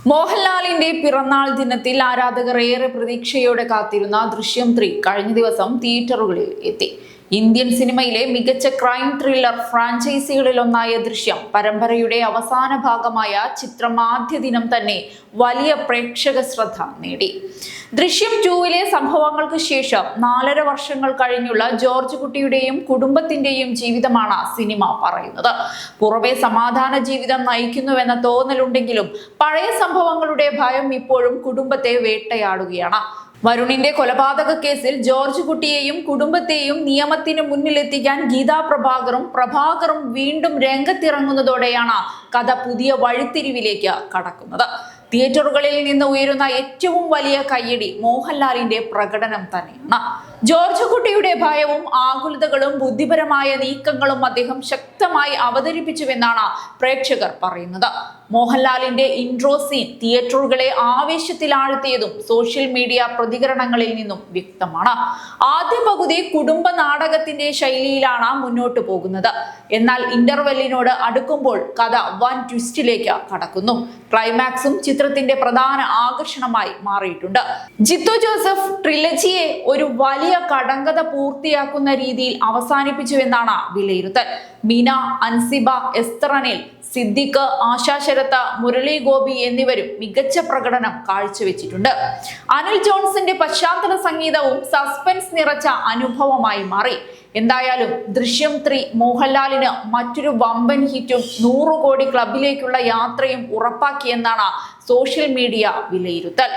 മോഹൻലാലിന്റെ പിറന്നാൾ ദിനത്തിൽ ആരാധകർ ഏറെ പ്രതീക്ഷയോടെ കാത്തിരുന്ന ദൃശ്യം 3 കഴിഞ്ഞ ദിവസം തിയേറ്ററുകളിൽ എത്തി. ഇന്ത്യൻ സിനിമയിലെ മികച്ച ക്രൈം ത്രില്ലർ ഫ്രാഞ്ചൈസികളിലൊന്നായ ദൃശ്യം പരമ്പരയുടെ അവസാന ഭാഗമായ ചിത്രം ആദ്യ ദിനം തന്നെ വലിയ പ്രേക്ഷക ശ്രദ്ധ നേടി. ദൃശ്യം 2-ലെ സംഭവങ്ങൾക്ക് ശേഷം 4.5 വർഷങ്ങൾ കഴിഞ്ഞുള്ള ജോർജ് കുട്ടിയുടെയും കുടുംബത്തിന്റെയും ജീവിതമാണ് സിനിമ പറയുന്നത്. പുറമെ സമാധാന ജീവിതം നയിക്കുന്നുവെന്ന തോന്നലുണ്ടെങ്കിലും പഴയ സംഭവങ്ങളുടെ ഭയം ഇപ്പോഴും കുടുംബത്തെ വേട്ടയാടുകയാണ്. വരുണിന്റെ കൊലപാതക കേസിൽ ജോർജ് കുട്ടിയെയും കുടുംബത്തെയും നിയമത്തിന് മുന്നിലെത്തിക്കാൻ ഗീതാ പ്രഭാകറും വീണ്ടും രംഗത്തിറങ്ങുന്നതോടെയാണ് കഥ പുതിയ വഴിത്തിരിവിലേക്ക് കടക്കുന്നത്. തിയേറ്ററുകളിൽ നിന്ന് ഉയരുന്ന ഏറ്റവും വലിയ കയ്യടി മോഹൻലാലിന്റെ പ്രകടനം തന്നെയാണ്. ജോർജ് കുട്ടിയുടെ ഭയവും ആകുലതകളും ബുദ്ധിപരമായ നീക്കങ്ങളും അദ്ദേഹം ശക്തമായി അവതരിപ്പിച്ചുവെന്നാണ് പ്രേക്ഷകർ പറയുന്നത്. മോഹൻലാലിന്റെ ഇൻട്രോ സീൻ തിയേറ്ററുകളെ ആവേശത്തിലാഴ്ത്തിയതും സോഷ്യൽ മീഡിയ പ്രതികരണങ്ങളിൽ നിന്നും വ്യക്തമാണ്. ആദ്യ പകുതി കുടുംബ നാടകത്തിന്റെ ശൈലിയിലാണ് മുന്നോട്ടു പോകുന്നത്. എന്നാൽ ഇന്റർവെല്ലിനോട് അടുക്കുമ്പോൾ കഥ വൻ ട്വിസ്റ്റിലേക്ക് കടക്കുന്നു. ക്ലൈമാക്സും ചിത്രത്തിന്റെ പ്രധാന ആകർഷണമായി മാറിയിട്ടുണ്ട്. ജിത്തു ജോസഫ് ട്രിലജിയെ ഒരു വലിയ കടങ്കഥ പൂർത്തിയാക്കുന്ന രീതിയിൽ അവസാനിപ്പിച്ചുവെന്നാണ് വിലയിരുത്തൽ. മീന, അൻസിബ, എസ്തർ അനിൽ, സിദ്ദിഖ്, ആശാ ശരത്ത്, മുരളി ഗോപി എന്നിവരും മികച്ച പ്രകടനം കാഴ്ചവെച്ചിട്ടുണ്ട്. അനിൽ ജോൺസിന്റെ പശ്ചാത്തല സംഗീതവും സസ്പെൻസ് നിറച്ച അനുഭവമായി മാറി. എന്തായാലും ദൃശ്യം 3 മോഹൻലാലിന് മറ്റൊരു വമ്പൻ ഹിറ്റും 100 കോടി ക്ലബിലേക്കുള്ള യാത്രയും ഉറപ്പാക്കിയെന്നാണ് സോഷ്യൽ മീഡിയ വിലയിരുത്തൽ.